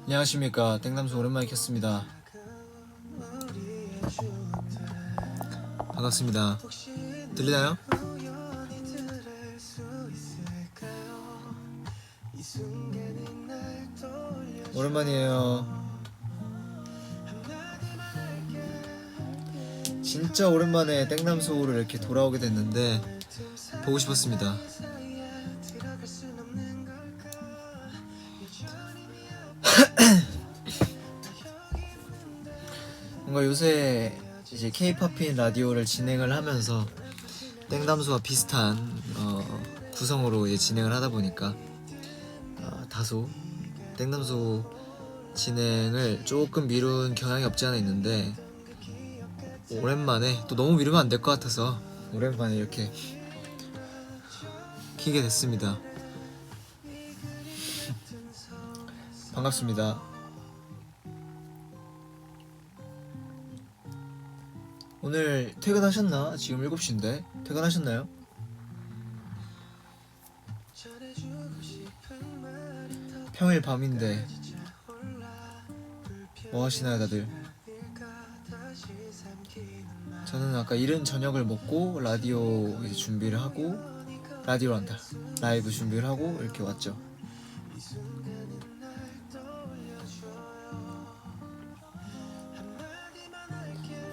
안녕하십니까. 땡담수 오랜만에 켰습니다. 반갑습니다. 들리나요? 오랜만이에요. 진짜 오랜만에 땡담소를 이렇게 돌아오게 됐는데 보고 싶었습니다. 뭔가 요새 이제 K-팝인 라디오를 진행을 하면서 땡담소와 비슷한 구성으로 이제 진행을 하다 보니까 다소 땡담소 진행을 조금 미룬 경향이 없지 않아 있는데, 오랜만에 또 너무 미루면 안 될 것 같아서 오랜만에 이렇게 키게 됐습니다. 반갑습니다. 오늘 퇴근하셨나? 지금 7시인데 퇴근하셨나요? 평일 밤인데 뭐 하시나요 다들? 저는 아까 이른 저녁을 먹고 라디오 이제 준비를 하고, 라디오란다, 라이브 준비를 하고 이렇게 왔죠.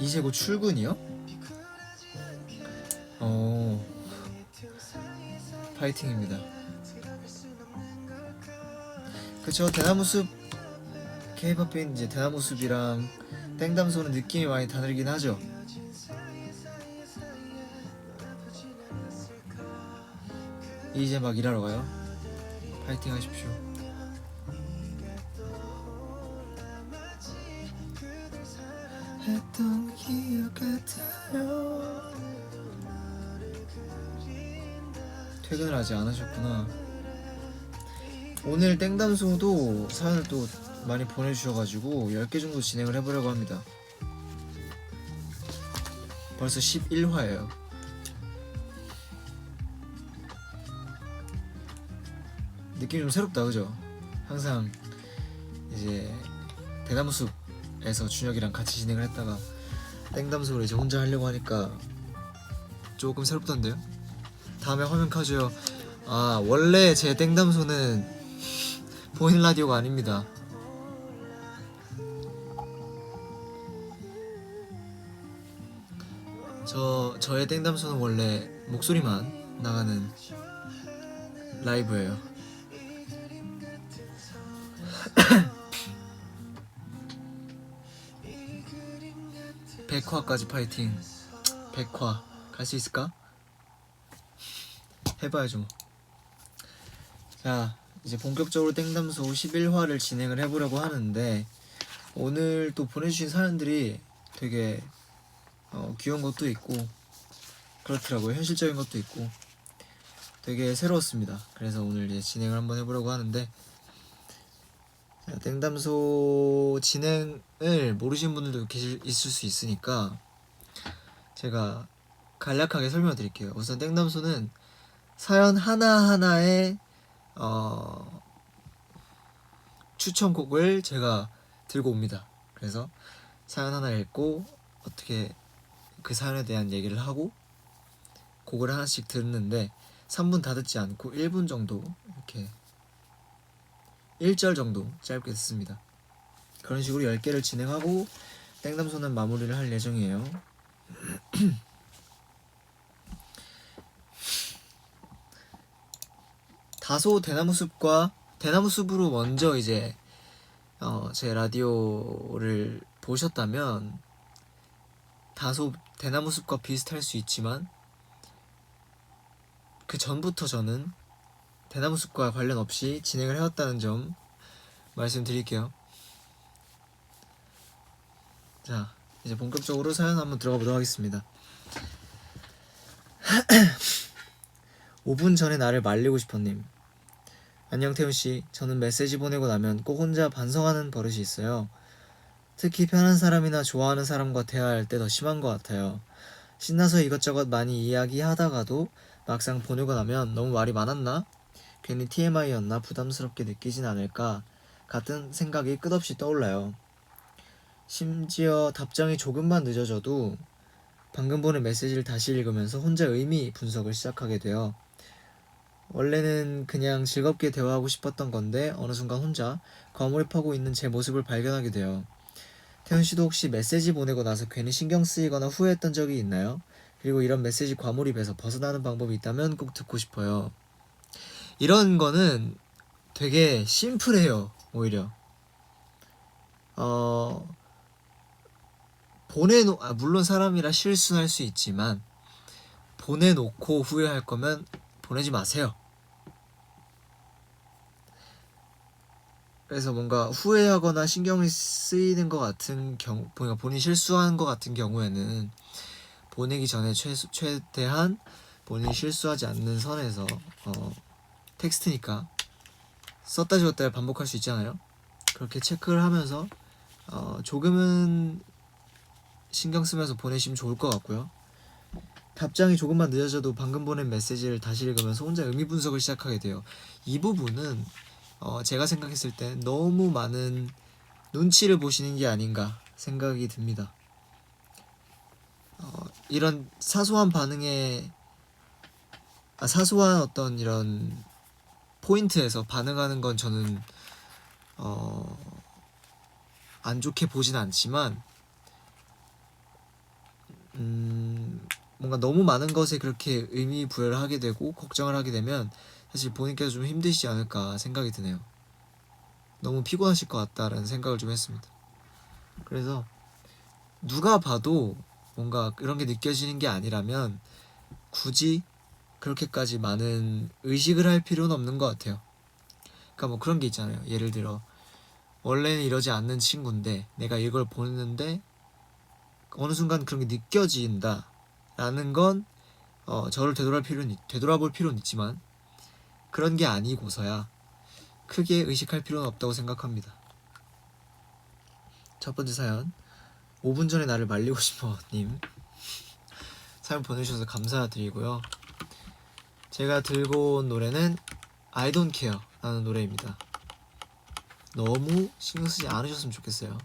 이제 곧 출근이요? 파이팅입니다. 그쵸, 대나무숲 K-팝인 이제 대나무숲이랑 땡담소는 느낌이 많이 다르긴 하죠. 이제 막 일하러 가요. 파이팅 하십시오. 했던 기억 같아요. 퇴근을 아직 안 하셨구나. 오늘 땡담소도 사연을 또 많이 보내주셔가지고 10개 정도 진행을 해보려고 합니다. 벌써 11화예요. 느낌이 좀 새롭다, 그죠? 항상 이제 대나무숲에서 준혁이랑 같이 진행을 했다가 땡담소를 이제 혼자 하려고 하니까 조금 새롭던데요? 다음에 화면 켜줘요. 아, 원래 제 땡담소는 보이는 라디오가 아닙니다. 저의 땡담소는 원래 목소리만 나가는 라이브예요. 백화까지 파이팅. 백화 갈 수 있을까? 해봐야죠 뭐. 자, 이제 본격적으로 땡담소 11화를 진행을 해보려고 하는데, 오늘 또 보내주신 사연들이 되게 귀여운 것도 있고 그렇더라고요. 현실적인 것도 있고 되게 새로웠습니다. 그래서 오늘 이제 진행을 한번 해보려고 하는데, 땡담소 진행을 모르시는 분들도 있을 수 있으니까 제가 간략하게 설명을 드릴게요. 우선 땡담소는 사연 하나하나에 추천곡을 제가 들고 옵니다. 그래서 사연 하나 읽고 어떻게 그 사연에 대한 얘기를 하고 곡을 하나씩 듣는데, 3분 다 듣지 않고 1분 정도, 이렇게 1절 정도 짧게 듣습니다. 그런 식으로 10개를 진행하고 땡담소는 마무리를 할 예정이에요. 다소 대나무숲으로 먼저 이제 제 라디오를 보셨다면 다소 대나무숲과 비슷할 수 있지만, 그 전부터 저는 대나무숲과 관련 없이 진행을 해왔다는 점 말씀드릴게요. 자, 이제 본격적으로 사연 한번 들어가 보도록 하겠습니다. 5분 전에 나를 말리고 싶어님. 안녕 태훈씨. 저는 메시지 보내고 나면 꼭 혼자 반성하는 버릇이 있어요. 특히 편한 사람이나 좋아하는 사람과 대화할 때 더 심한 것 같아요. 신나서 이것저것 많이 이야기하다가도 막상 보내고 나면 너무 말이 많았나? 괜히 TMI였나 부담스럽게 느끼진 않을까 같은 생각이 끝없이 떠올라요. 심지어 답장이 조금만 늦어져도 방금 보낸 메시지를 다시 읽으면서 혼자 의미 분석을 시작하게 돼요. 원래는 그냥 즐겁게 대화하고 싶었던 건데 어느 순간 혼자 과몰입하고 있는 제 모습을 발견하게 돼요. 태훈 씨도 혹시 메시지 보내고 나서 괜히 신경 쓰이거나 후회했던 적이 있나요? 그리고 이런 메시지 과몰입에서 벗어나는 방법이 있다면 꼭 듣고 싶어요. 이런 거는 되게 심플해요. 오히려 물론 사람이라 실수할 수 있지만 보내놓고 후회할 거면 보내지 마세요. 그래서 뭔가 후회하거나 신경이 쓰이는 것 같은 경우, 본인이 실수한 것 같은 경우에는 보내기 전에 최대한 본인이 실수하지 않는 선에서 텍스트니까 썼다 지웠다 반복할 수 있잖아요. 그렇게 체크를 하면서 조금은 신경 쓰면서 보내시면 좋을 것 같고요. 답장이 조금만 늦어져도 방금 보낸 메시지를 다시 읽으면서 혼자 의미 분석을 시작하게 돼요. 이 부분은 제가 생각했을 때 너무 많은 눈치를 보시는 게 아닌가 생각이 듭니다. 이런 사소한 반응에 사소한 어떤 이런 포인트에서 반응하는 건 저는 안 좋게 보진 않지만 뭔가 너무 많은 것에 그렇게 의미 부여를 하게 되고 걱정을 하게 되면 사실 본인께서 좀 힘드시지 않을까 생각이 드네요. 너무 피곤하실 것 같다라는 생각을 좀 했습니다. 그래서 누가 봐도 뭔가 그런 게 느껴지는 게 아니라면 굳이 그렇게까지 많은 의식을 할 필요는 없는 것 같아요. 그러니까 뭐 그런 게 있잖아요. 예를 들어 원래는 이러지 않는 친구인데 내가 이걸 보냈는데 어느 순간 그런 게 느껴진다 라는 건 저를 되돌아볼 필요는 있지만 그런 게 아니고서야 크게 의식할 필요는 없다고 생각합니다. 첫 번째 사연 5분 전에 나를 말리고 싶어 님 사연 보내주셔서 감사드리고요. 제가 들고 온 노래는 I don't care 라는 노래입니다. 너무 신경 쓰지 않으셨으면 좋겠어요.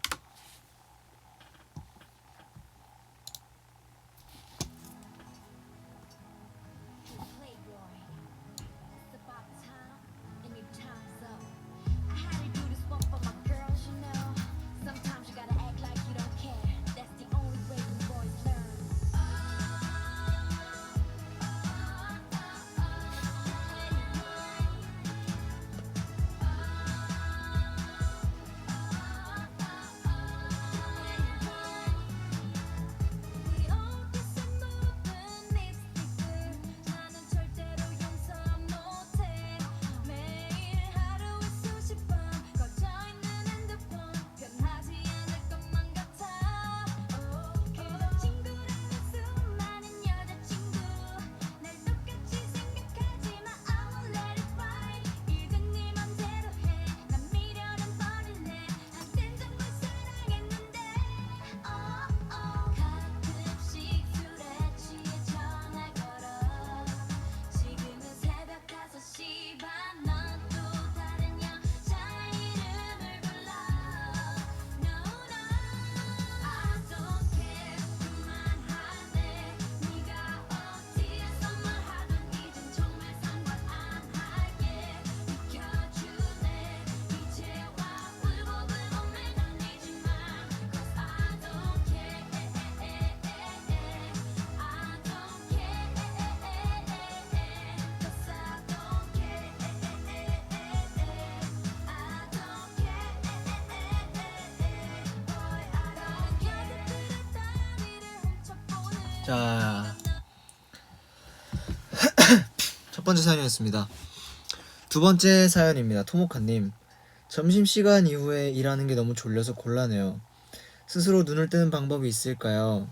자, 첫 번째 사연이었습니다. 두 번째 사연입니다. 토모카님, 점심시간 이후에 일하는 게 너무 졸려서 곤란해요. 스스로 눈을 뜨는 방법이 있을까요?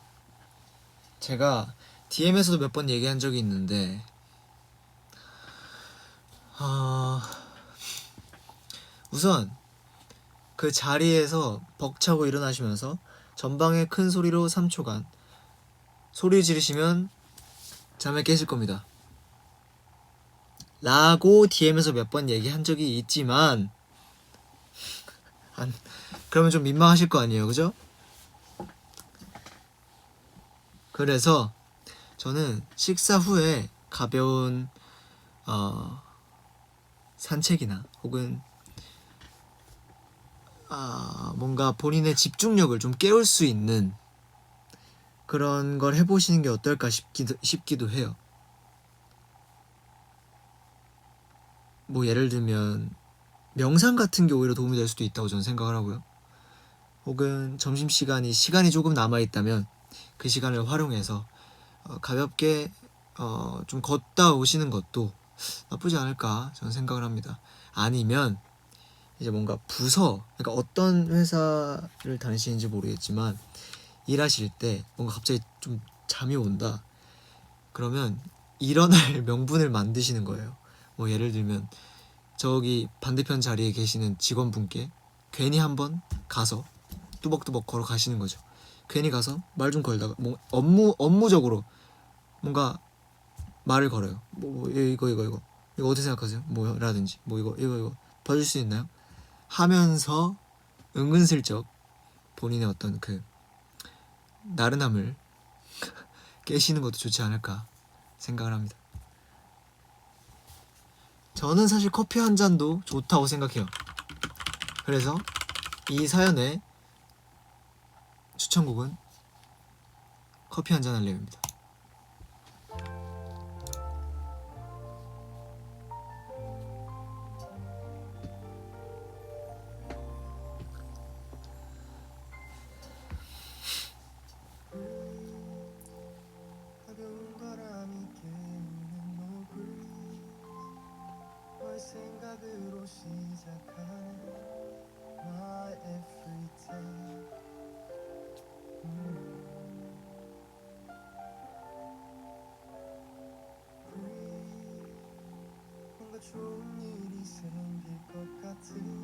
제가 DM에서도 몇 번 얘기한 적이 있는데 우선 그 자리에서 벅차고 일어나시면서 전방에 큰 소리로 3초간 소리 지르시면 잠에 깨실 겁니다. 라고 DM에서 몇 번 얘기한 적이 있지만 그러면 좀 민망하실 거 아니에요, 그죠? 그래서 저는 식사 후에 가벼운 산책이나 혹은 뭔가 본인의 집중력을 좀 깨울 수 있는 그런 걸 해보시는 게 어떨까 싶기도 해요. 뭐 예를 들면 명상 같은 게 오히려 도움이 될 수도 있다고 저는 생각을 하고요. 혹은 시간이 조금 남아있다면 그 시간을 활용해서 가볍게 좀 걷다 오시는 것도 나쁘지 않을까 저는 생각을 합니다. 아니면 이제 뭔가 그러니까 어떤 회사를 다니시는지 모르겠지만 일하실 때 뭔가 갑자기 좀 잠이 온다. 그러면 일어날 명분을 만드시는 거예요. 뭐 예를 들면 저기 반대편 자리에 계시는 직원분께 괜히 한번 가서 뚜벅뚜벅 걸어가시는 거죠. 괜히 가서 말 좀 걸다가 뭐 업무적으로 뭔가 말을 걸어요. 뭐 이거 어떻게 생각하세요? 뭐라든지 뭐 이거 봐줄 수 있나요? 하면서 은근슬쩍 본인의 어떤 그 나른함을 깨시는 것도 좋지 않을까 생각을 합니다. 저는 사실 커피 한 잔도 좋다고 생각해요. 그래서 이 사연의 추천곡은 커피 한 잔 할래요입니다. 생각으로 시작하는 my everyday. Breathe. 뭔가 좋은 일이 생길 것 같은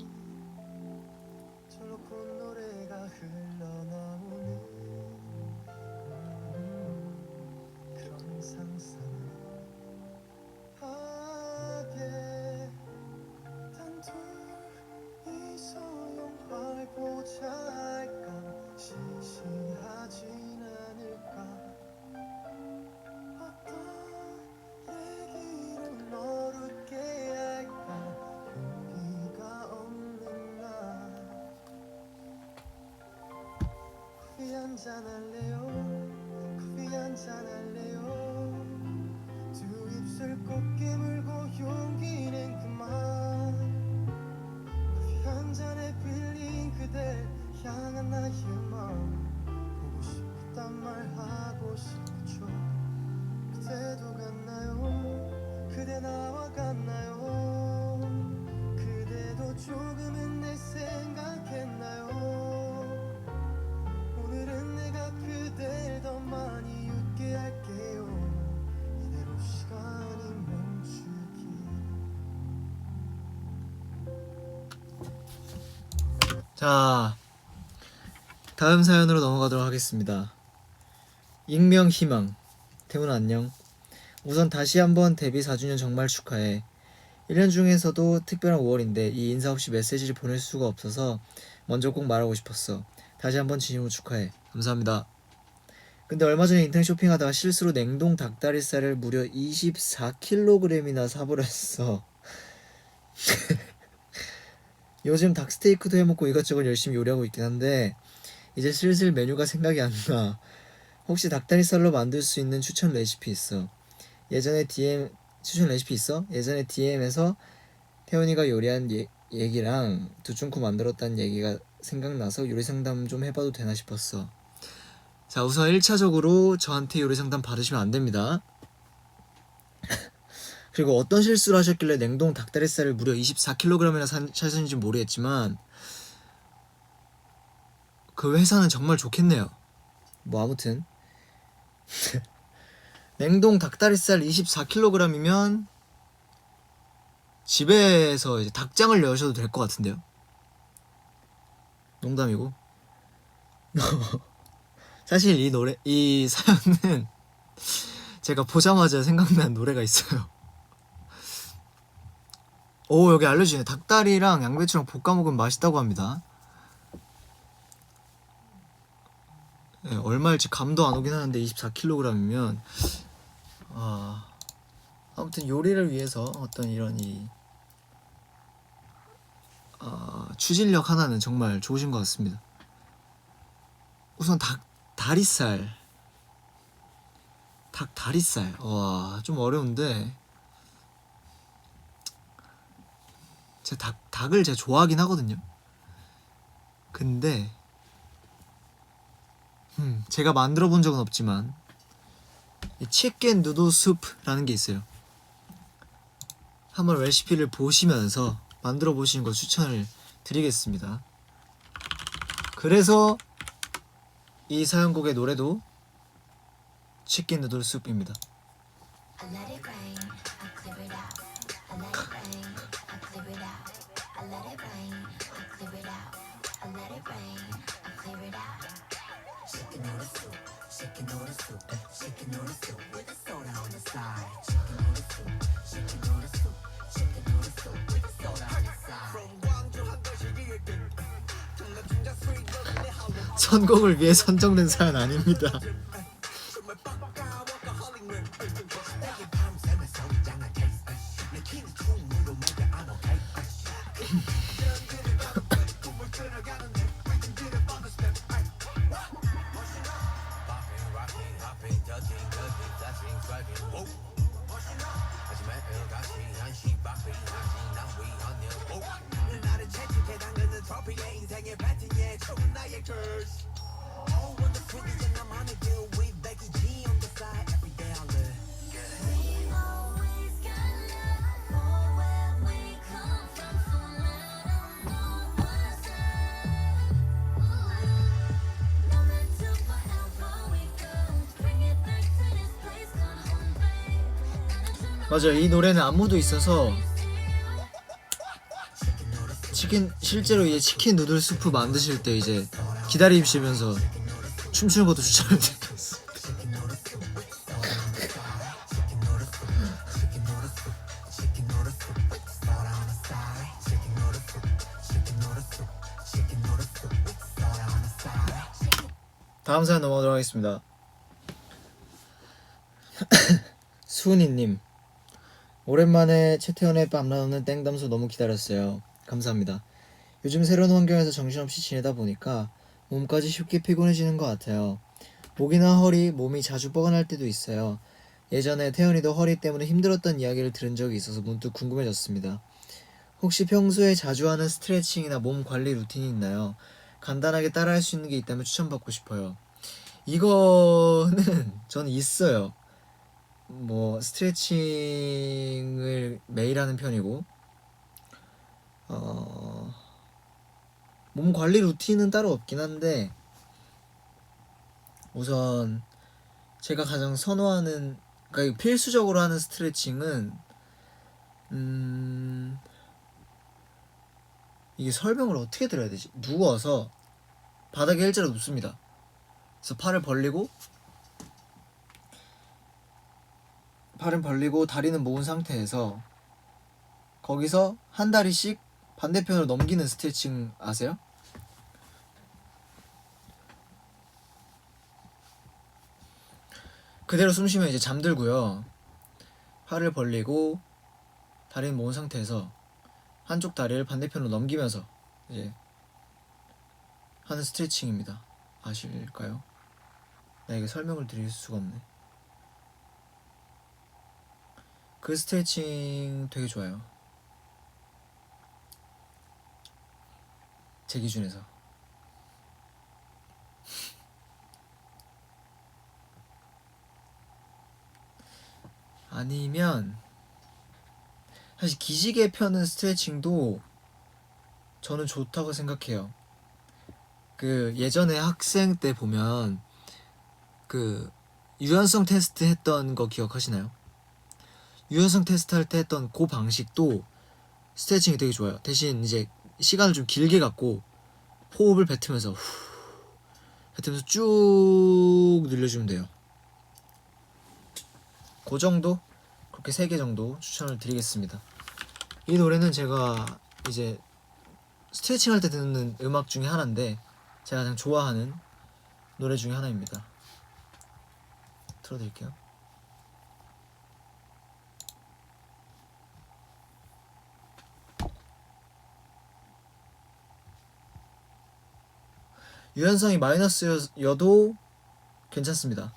절로 콧노래가 흘러나오는 그런 상상을 하게 단둘이서 영화를 보자 할까 시시하진 않을까 어떤 얘기를 너롭게 할까 의미가 없는 날 커피 한잔 할래요 커피 한잔 할래요 두 입술 꼭 깨물고 용기는 그만 커피 한 잔에 빌린 그댈 향한 나의 마음 보고 싶단 말 하고 싶죠 그대도 같나요 그대 나와 같나요 그대도 조금은 내 생각했나요 오늘은 내가 그댈 더 많이 웃게 할게요 이대로 시간이 멈추기 자, 다음 사연으로 넘어가도록 하겠습니다. 익명 희망. 태훈아 안녕. 우선 다시 한번 데뷔 4주년 정말 축하해. 1년 중에서도 특별한 5월인데 이 인사 없이 메시지를 보낼 수가 없어서 먼저 꼭 말하고 싶었어. 다시 한번 진심으로 축하해. 감사합니다. 근데 얼마 전에 인터넷 쇼핑하다가 실수로 냉동 닭다리살을 무려 24kg이나 사버렸어. 요즘 닭스테이크도 해먹고 이것저것 열심히 요리하고 있긴 한데 이제 슬슬 메뉴가 생각이 안 나. 혹시 닭다리살로 만들 수 있는 추천 레시피 있어? 추천 레시피 있어? 예전에 DM에서 태훈이가 요리한 얘기랑 두준코 만들었다는 얘기가 생각나서 요리 상담 좀 해봐도 되나 싶었어. 자, 우선 1차적으로 저한테 요리 상담 받으시면 안 됩니다. 그리고 어떤 실수를 하셨길래 냉동 닭다리살을 무려 24kg이나 사셨는지 모르겠지만 그 회사는 정말 좋겠네요. 뭐 아무튼 냉동 닭다리살 24kg이면 집에서 이제 닭장을 여셔도 될 것 같은데요. 농담이고. 사실 이 사연은 제가 보자마자 생각난 노래가 있어요. 오, 여기 알려주네. 닭다리랑 양배추랑 볶아 먹으면 맛있다고 합니다. 네, 얼마일지 감도 안 오긴 하는데 24kg이면 아무튼 요리를 위해서 어떤 이런 추진력 하나는 정말 좋으신 것 같습니다. 우선 다리살 닭 다리살 와 좀 어려운데 제가 닭을 제가 좋아하긴 하거든요. 근데 제가 만들어 본 적은 없지만 이 치킨 누들 수프라는 게 있어요. 한번 레시피를 보시면서 만들어 보시는 걸 추천을 드리겠습니다. 그래서 이 사연곡의 노래도 치킨 누들 수프입니다. I let it rain, I clear it out. I let it rain, I clear it out. I let it rain, I clear it out. I let it rain, I clear it out. Chicken noodle soup, chicken noodle soup, chicken noodle soup with a soda on the side. Chicken noodle soup, chicken noodle soup, chicken noodle soup with a soda on the side. 선곡을 위해 선정된 사연 아닙니다. We always got love for where we come from, so let 'em know what's up. No matter wherever we go, bring it back to this place called home, babe. 맞아요. 이 노래는 안무도 있어서 실제로 이제 치킨 누들 수프 만드실 때 이제 기다리시면서 춤추는 것도 추천을 드리겠습니다. 다음 사연 넘어가도록 하겠습니다. 수은이님, 오랜만에 채태현의 밤라는 땡담수 너무 기다렸어요. 감사합니다. 요즘 새로운 환경에서 정신없이 지내다 보니까 몸까지 쉽게 피곤해지는 것 같아요. 목이나 허리, 몸이 자주 뻐근할 때도 있어요. 예전에 태연이도 허리 때문에 힘들었던 이야기를 들은 적이 있어서 문득 궁금해졌습니다. 혹시 평소에 자주 하는 스트레칭이나 몸 관리 루틴이 있나요? 간단하게 따라할 수 있는 게 있다면 추천받고 싶어요. 이거는 저는 있어요. 뭐 스트레칭을 매일 하는 편이고 몸 관리 루틴은 따로 없긴 한데 우선 제가 가장 선호하는 그러니까 필수적으로 하는 스트레칭은 이게 설명을 어떻게 드려야 되지? 누워서 바닥에 일자로 눕습니다. 그래서 팔을 벌리고 다리는 모은 상태에서 거기서 한 다리씩 반대편으로 넘기는 스트레칭 아세요? 그대로 숨 쉬면 이제 잠들고요. 팔을 벌리고 다리는 모은 상태에서 한쪽 다리를 반대편으로 넘기면서 이제 하는 스트레칭입니다. 아실까요? 나 이게 설명을 드릴 수가 없네. 그 스트레칭 되게 좋아요. 제 기준에서. 아니면 사실 기지개 펴는 스트레칭도 저는 좋다고 생각해요. 그 예전에 학생 때 보면 그 유연성 테스트 했던 거 기억하시나요? 유연성 테스트 할 때 했던 그 방식도 스트레칭이 되게 좋아요. 대신 이제 시간을 좀 길게 갖고 호흡을 뱉으면서 쭉 늘려주면 돼요. 그 정도? 그렇게 3개 정도 추천을 드리겠습니다. 이 노래는 제가 이제 스트레칭 할 때 듣는 음악 중에 하나인데 제가 가장 좋아하는 노래 중에 하나입니다. 틀어드릴게요. 유연성이 마이너스여도 괜찮습니다.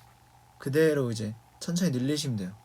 그대로 이제 천천히 늘리시면 돼요.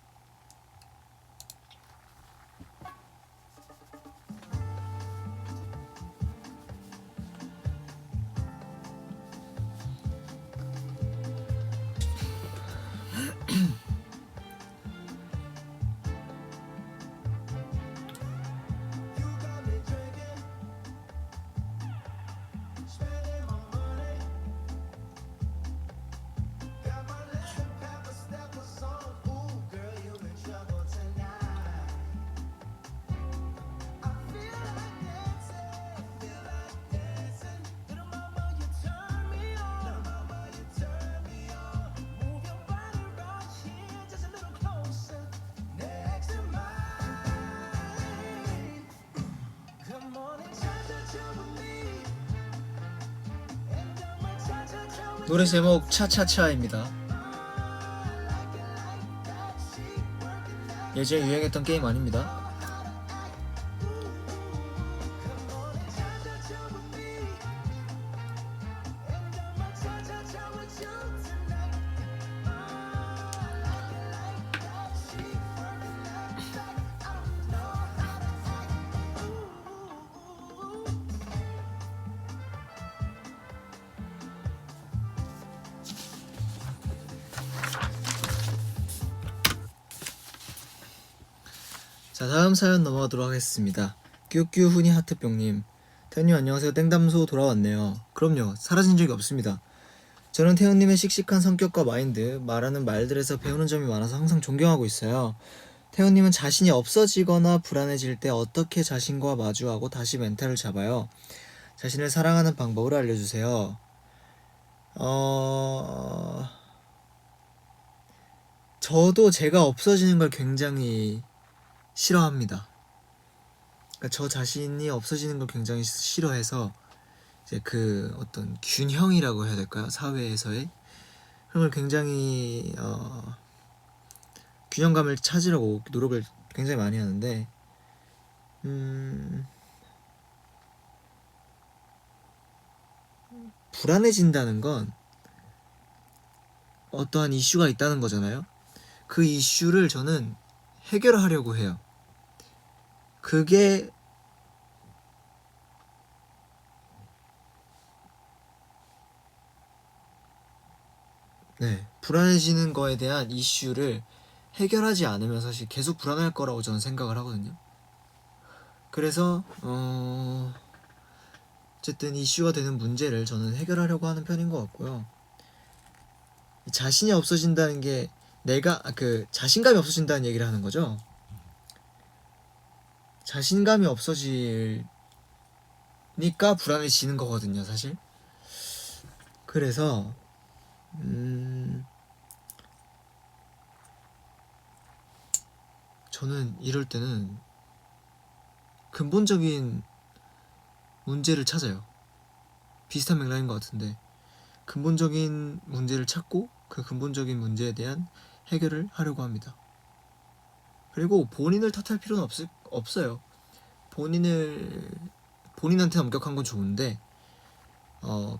노래 제목 차차차입니다. 예전에 유행했던 게임 아닙니다. 자, 다음 사연 넘어가도록 하겠습니다. 뀨뀨 후니 하트병님, 태훈님 안녕하세요. 땡담소 돌아왔네요. 그럼요, 사라진 적이 없습니다. 저는 태훈님의 씩씩한 성격과 마인드, 말하는 말들에서 배우는 점이 많아서 항상 존경하고 있어요. 태훈님은 자신이 없어지거나 불안해질 때 어떻게 자신과 마주하고 다시 멘탈을 잡아요? 자신을 사랑하는 방법을 알려주세요. 저도 제가 없어지는 걸 굉장히 싫어합니다. 그러니까 저 자신이 없어지는 걸 굉장히 싫어해서 이제 그 어떤 균형이라고 해야 될까요? 사회에서의 그런 걸 굉장히 균형감을 찾으려고 노력을 굉장히 많이 하는데 불안해진다는 건 어떠한 이슈가 있다는 거잖아요. 그 이슈를 저는 해결하려고 해요. 그게 불안해지는 거에 대한 이슈를 해결하지 않으면 사실 계속 불안할 거라고 저는 생각을 하거든요. 그래서 어쨌든 이슈가 되는 문제를 저는 해결하려고 하는 편인 것 같고요. 자신이 없어진다는 게 내가 자신감이 없어진다는 얘기를 하는 거죠. 자신감이 없어지니까 불안해지는 거거든요, 사실. 그래서 저는 이럴 때는 근본적인 문제를 찾아요. 비슷한 맥락인 것 같은데 근본적인 문제를 찾고 그 근본적인 문제에 대한 해결을 하려고 합니다. 그리고 본인을 탓할 필요는 없어요. 본인한테 엄격한 건 좋은데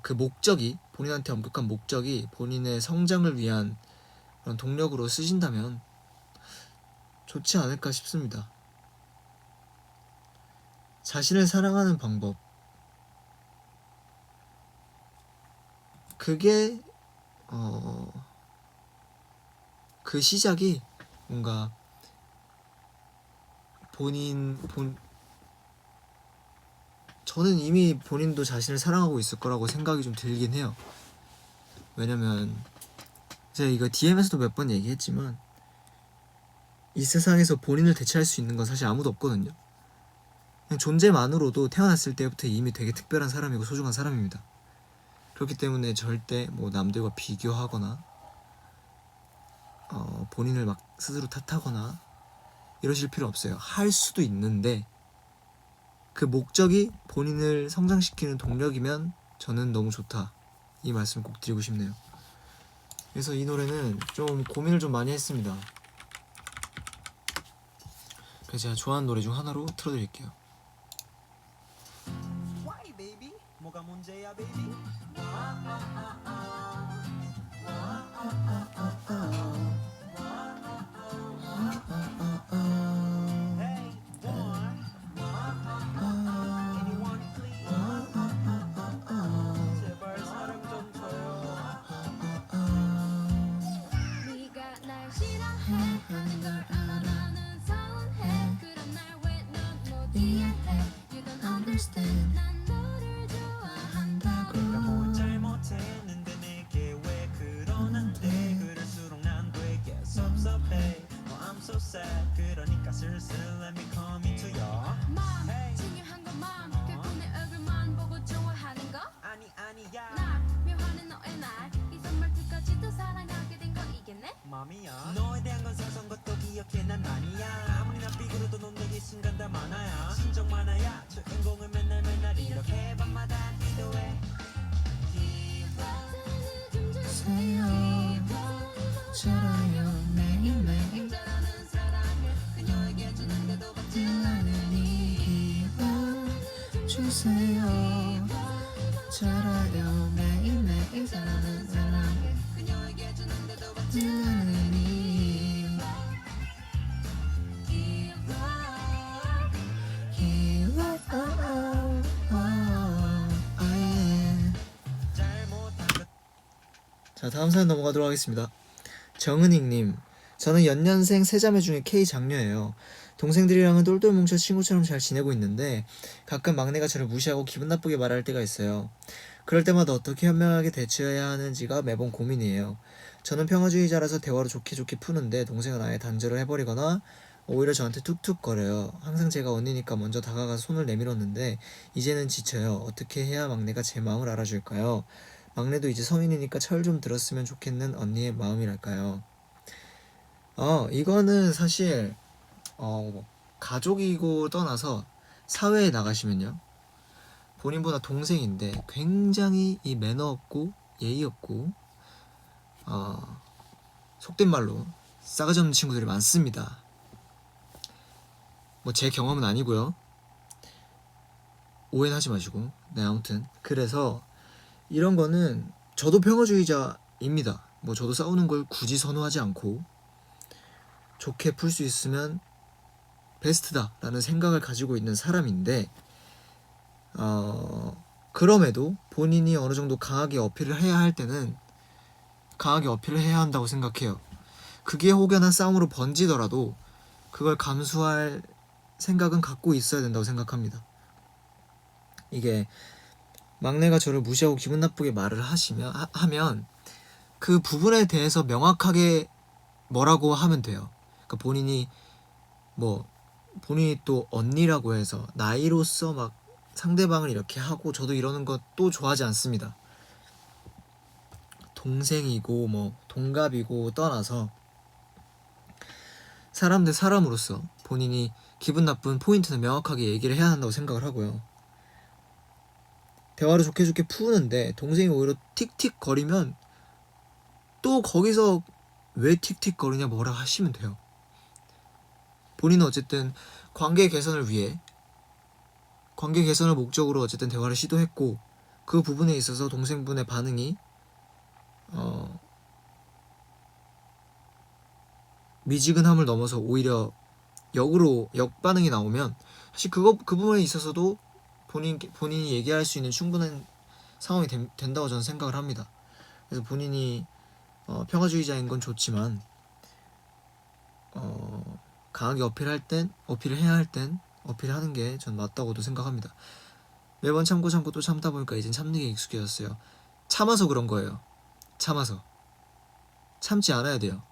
그 목적이 본인한테 엄격한 목적이 본인의 성장을 위한 그런 동력으로 쓰신다면 좋지 않을까 싶습니다. 자신을 사랑하는 방법, 그게 그 시작이 뭔가 저는 이미 본인도 자신을 사랑하고 있을 거라고 생각이 좀 들긴 해요. 왜냐면 제가 이거 DM에서도 몇 번 얘기했지만 이 세상에서 본인을 대체할 수 있는 건 사실 아무도 없거든요. 그냥 존재만으로도 태어났을 때부터 이미 되게 특별한 사람이고 소중한 사람입니다. 그렇기 때문에 절대 뭐 남들과 비교하거나 본인을 막 스스로 탓하거나 이러실 필요 없어요. 할 수도 있는데 그 목적이 본인을 성장시키는 동력이면 저는 너무 좋다, 이 말씀 꼭 드리고 싶네요. 그래서 이 노래는 좀 고민을 좀 많이 했습니다. 그래서 제가 좋아하는 노래 중 하나로 틀어드릴게요. Why baby? 뭐가 문제야 baby? Hey boy, anyone please? 제발 사랑 좀 줘요. 네가 날 싫어해 하는 걸 알아 나는 서운해 그런 날 왜 넌 못 이해해 You don't understand 난 너를 좋아한다고 내가 뭘 잘못했는데 내게 왜 그러는데 그럴수록 난 되게 섭섭해 Oh I'm so sad 그러니까 슬슬 let me come into your 맘 Hey. 중요한 건 맘 결국 내 얼굴만 보고 좋아하는 거 아니야 나 묘한 너의 날이 선물투까지도 사랑하게 된 거 이겠네 맘이야 너에 대한 건 사소한 것도 기억해 난 아니야 아무리 나 삐그러도 넌 내게 순간 다 많아야 신정 많아야 주인공을 맨날 이렇게 밤마다 기도해 사랑을 좀 주세요 싫어요 매일매일 잘하는 사랑을 그녀에게 주는데도 받지 않으니 주세요 잘아요 매일매일 사랑하는 사랑을 그녀에게 주는데도 받지 않으니 잘못한 것 자 다음 사연 넘어가도록 하겠습니다. 정은익님, 저는 연년생 세자매 중에 K 장녀예요. 동생들이랑은 똘똘 뭉쳐 친구처럼 잘 지내고 있는데 가끔 막내가 저를 무시하고 기분 나쁘게 말할 때가 있어요. 그럴 때마다 어떻게 현명하게 대처해야 하는지가 매번 고민이에요. 저는 평화주의자라서 대화로 좋게 푸는데 동생은 아예 단절을 해버리거나 오히려 저한테 툭툭거려요. 항상 제가 언니니까 먼저 다가가서 손을 내밀었는데 이제는 지쳐요. 어떻게 해야 막내가 제 마음을 알아줄까요? 막내도 이제 성인이니까 철 좀 들었으면 좋겠는 언니의 마음이랄까요? 이거는 사실 가족이고 떠나서 사회에 나가시면요, 본인보다 동생인데 굉장히 이 매너 없고 예의 없고 속된 말로 싸가지 없는 친구들이 많습니다. 뭐 제 경험은 아니고요. 오해는 하지 마시고. 네, 아무튼 그래서 이런 거는 저도 평화주의자입니다. 뭐 저도 싸우는 걸 굳이 선호하지 않고 좋게 풀 수 있으면 베스트다라는 생각을 가지고 있는 사람인데 그럼에도 본인이 어느 정도 강하게 어필을 해야 할 때는 강하게 어필을 해야 한다고 생각해요. 그게 혹여나 싸움으로 번지더라도 그걸 감수할 생각은 갖고 있어야 된다고 생각합니다. 이게 막내가 저를 무시하고 기분 나쁘게 말을 하면 그 부분에 대해서 명확하게 뭐라고 하면 돼요. 그러니까 본인이 또 언니라고 해서 나이로서 막 상대방을 이렇게 하고 저도 이러는 것도 좋아하지 않습니다. 동생이고 뭐 동갑이고 떠나서 사람 대 사람으로서 본인이 기분 나쁜 포인트는 명확하게 얘기를 해야 한다고 생각을 하고요. 대화를 좋게 푸는데 동생이 오히려 틱틱거리면 또 거기서 왜 틱틱거리냐 뭐라 하시면 돼요. 본인은 어쨌든 관계 개선을 위해 관계 개선을 목적으로 어쨌든 대화를 시도했고 그 부분에 있어서 동생분의 반응이 미지근함을 넘어서 오히려 역반응이 나오면 사실 그 부분에 있어서도 본인이 얘기할 수 있는 충분한 상황이 된다고 저는 생각을 합니다. 그래서 본인이 평화주의자인 건 좋지만 강하게 어필을 해야 할 땐 어필하는 게 전 맞다고도 생각합니다. 매번 참고 또 참다 보니까 이젠 참는 게 익숙해졌어요. 참아서 그런 거예요. 참지 않아야 돼요.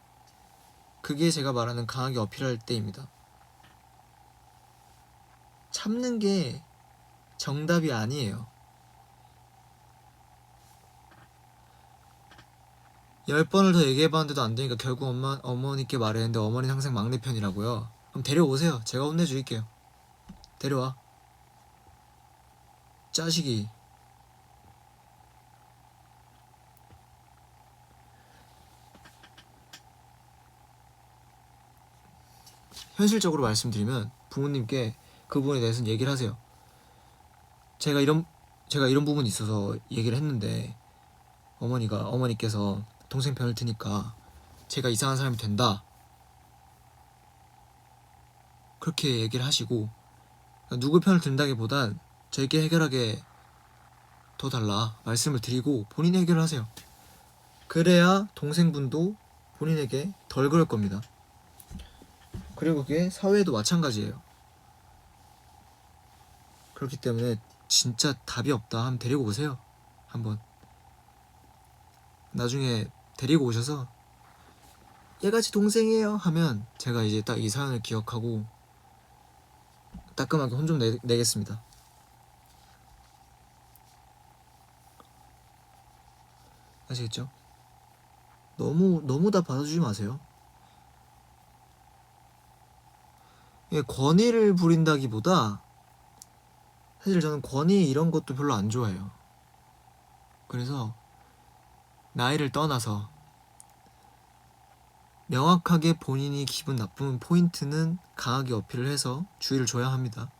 그게 제가 말하는 강하게 어필할 때입니다. 참는 게 정답이 아니에요. 10번을 더 얘기해봤는데도 안 되니까 결국 어머니께 말했는데 어머니는 항상 막내 편이라고요. 그럼 데려오세요. 제가 혼내줄게요. 데려와. 짜식이. 현실적으로 말씀드리면 부모님께 그 부분에 대해서는 얘기를 하세요. 제가 이런 부분이 있어서 얘기를 했는데 어머니께서 동생 편을 드니까 제가 이상한 사람이 된다, 그렇게 얘기를 하시고, 누구 편을 든다기보단 저에게 해결하게 더 달라 말씀을 드리고 본인이 해결을 하세요. 그래야 동생분도 본인에게 덜 그럴 겁니다. 그리고 그게 사회에도 마찬가지예요. 그렇기 때문에 진짜 답이 없다 하면 데리고 오세요. 한번 나중에 데리고 오셔서 얘같이 동생이에요 하면 제가 이제 딱 이 사연을 기억하고 따끔하게 혼 좀 내겠습니다. 아시겠죠? 너무 다 받아주지 마세요. 예, 권위를 부린다기보다 사실 저는 권위 이런 것도 별로 안 좋아해요. 그래서 나이를 떠나서 명확하게 본인이 기분 나쁜 포인트는 강하게 어필을 해서 주의를 줘야 합니다.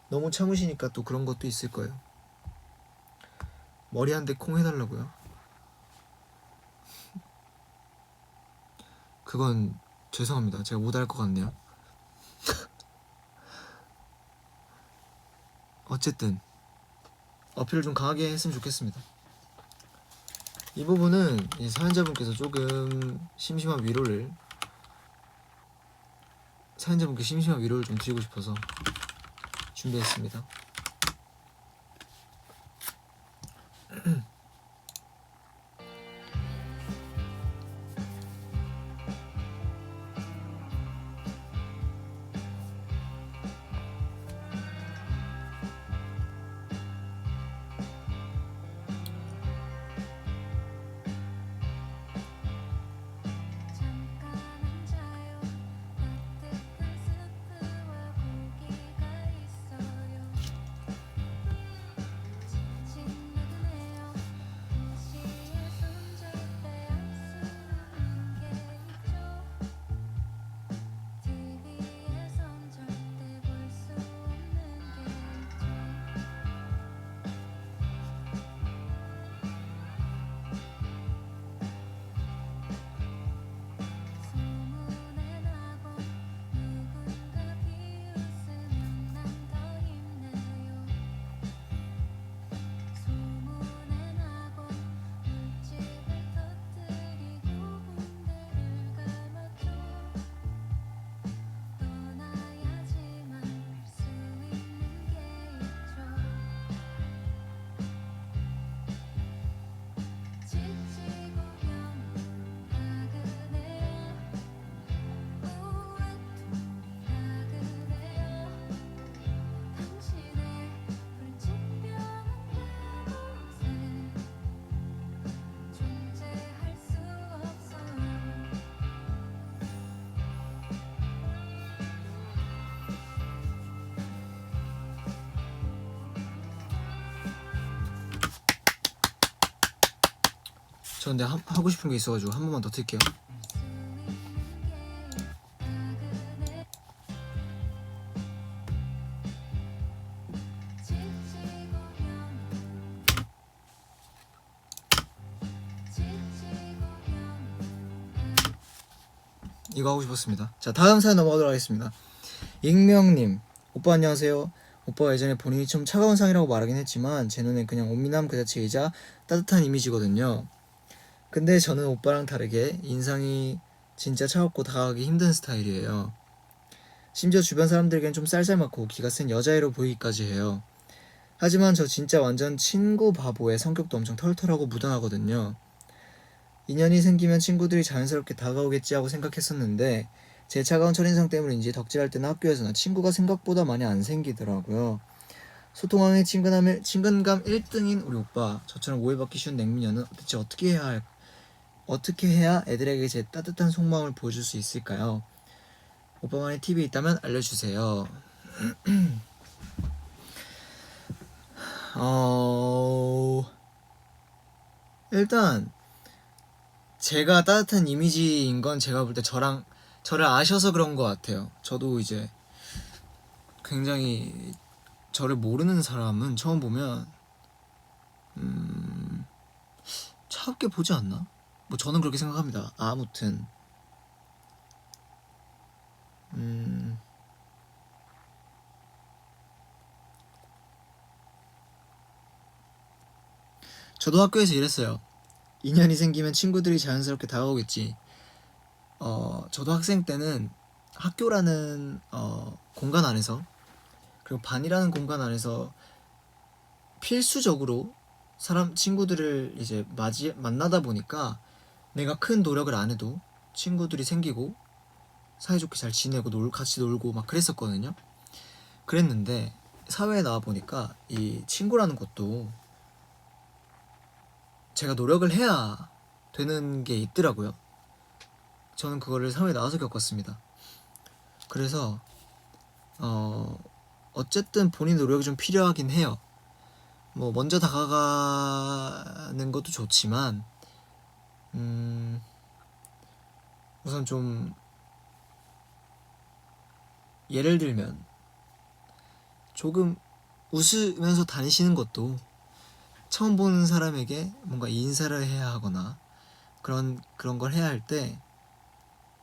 너무 참으시니까 또 그런 것도 있을 거예요. 머리 한 대 콩 해달라고요? 그건 죄송합니다. 제가 못할 것 같네요. 어쨌든 어필을 좀 강하게 했으면 좋겠습니다. 이 부분은 이 사연자분께 심심한 위로를 좀 드리고 싶어서 준비했습니다. 잠깐 앉아요. 따뜻한 스프와 고기가 있어요. 지친 눈에요. 시에 손절대 안 쓰는 게 있죠. TV에선 절대 볼 수 없는 게 있죠. 소문에 나고 누군가 비웃으면 난 더 힘내요. 소문에 나고 물집을 터뜨리고 군대를 감았죠. 떠나야지만 할 수 있는 게 있죠. 지치고 나그네요. 우웩통이 나그네요. 당신의 불치병은 그곳에 존재할 수 없어요. 저 근데 하고 싶은 게 있어가지고 한 번만 더 틀게요. 이거 하고 싶었습니다. 자, 다음 사연 넘어가도록 하겠습니다. 익명님, 오빠 안녕하세요. 오빠가 예전에 본인이 좀 차가운 상이라고 말하긴 했지만 제 눈엔 그냥 온미남 그 자체이자 따뜻한 이미지거든요. 근데 저는 오빠랑 다르게 인상이 진짜 차갑고 다가가기 힘든 스타일이에요. 심지어 주변 사람들에겐 좀 쌀쌀맞고 기가 센 여자애로 보이기까지 해요. 하지만 저 진짜 완전 친구 바보에 성격도 엄청 털털하고 무던하거든요. 인연이 생기면 친구들이 자연스럽게 다가오겠지 하고 생각했었는데 제 차가운 첫인상 때문인지 덕질할 때나 학교에서나 친구가 생각보다 많이 안 생기더라고요. 소통왕의 친근감 1등인 우리 오빠, 저처럼 오해받기 쉬운 냉미녀는 대체 어떻게 해야 애들에게 제 따뜻한 속마음을 보여줄 수 있을까요? 오빠만의 팁이 있다면 알려주세요. 일단 제가 따뜻한 이미지인 건 제가 볼 때 저를 아셔서 그런 것 같아요. 저도 이제 굉장히 저를 모르는 사람은 처음 보면 차갑게 보지 않나? 뭐 저는 그렇게 생각합니다. 아무튼 저도 학교에서 이랬어요. 인연이 생기면 친구들이 자연스럽게 다가오겠지. 저도 학생 때는 학교라는 공간 안에서, 그리고 반이라는 공간 안에서 필수적으로 친구들을 이제 만나다 보니까 내가 큰 노력을 안 해도 친구들이 생기고 사이좋게 잘 지내고 같이 놀고 막 그랬었거든요. 그랬는데 사회에 나와 보니까 이 친구라는 것도 제가 노력을 해야 되는 게 있더라고요. 저는 그거를 사회에 나와서 겪었습니다. 그래서 어쨌든 본인 노력이 좀 필요하긴 해요. 뭐 먼저 다가가는 것도 좋지만 우선 좀 예를 들면 조금 웃으면서 다니시는 것도 처음 보는 사람에게 뭔가 인사를 해야 하거나 그런 걸 해야 할 때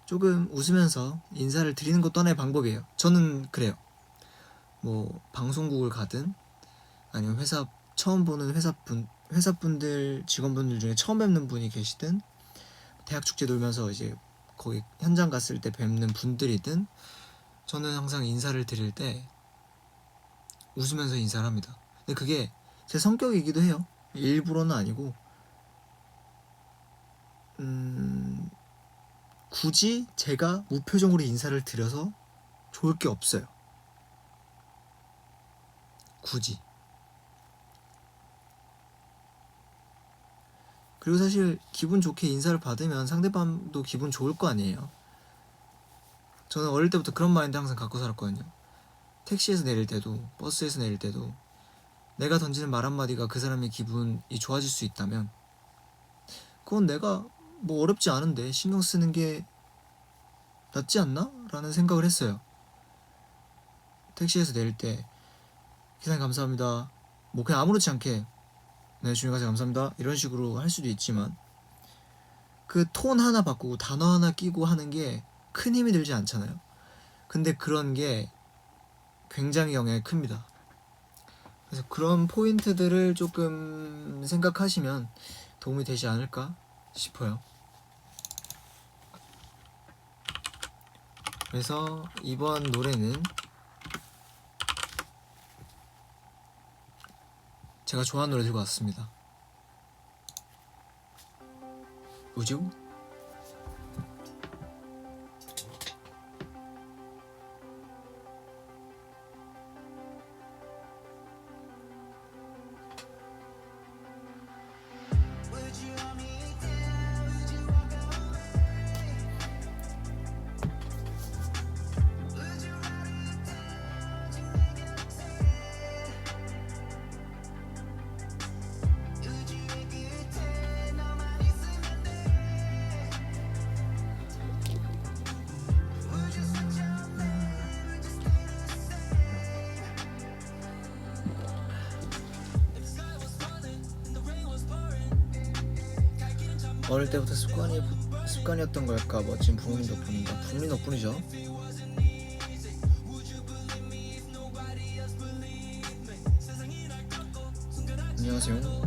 조금 웃으면서 인사를 드리는 것도 하나의 방법이에요. 저는 그래요. 뭐 방송국을 가든 아니면 처음 보는 회사분들 직원분들 중에 처음 뵙는 분이 계시든 대학 축제 놀면서 이제 거기 현장 갔을 때 뵙는 분들이든 저는 항상 인사를 드릴 때 웃으면서 인사를 합니다. 근데 그게 제 성격이기도 해요. 일부러는 아니고 굳이 제가 무표정으로 인사를 드려서 좋을 게 없어요. 굳이. 그리고 사실 기분 좋게 인사를 받으면 상대방도 기분 좋을 거 아니에요. 저는 어릴 때부터 그런 마인드 항상 갖고 살았거든요. 택시에서 내릴 때도 버스에서 내릴 때도 내가 던지는 말 한마디가 그 사람의 기분이 좋아질 수 있다면 그건 내가 뭐 어렵지 않은데 신경 쓰는 게 낫지 않나? 라는 생각을 했어요. 택시에서 내릴 때 기사님 감사합니다, 뭐 그냥 아무렇지 않게 네 주님 가세요 감사합니다 이런 식으로 할 수도 있지만 그 톤 하나 바꾸고 단어 하나 끼고 하는 게 큰 힘이 들지 않잖아요. 근데 그런 게 굉장히 영향이 큽니다. 그래서 그런 포인트들을 조금 생각하시면 도움이 되지 않을까 싶어요. 그래서 이번 노래는 제가 좋아하는 노래 들고 왔습니다. 우주? 어릴 때부터 습관이었던 걸까? 멋진 부모님 덕분인가? 부모님 덕분이죠. 안녕하세요.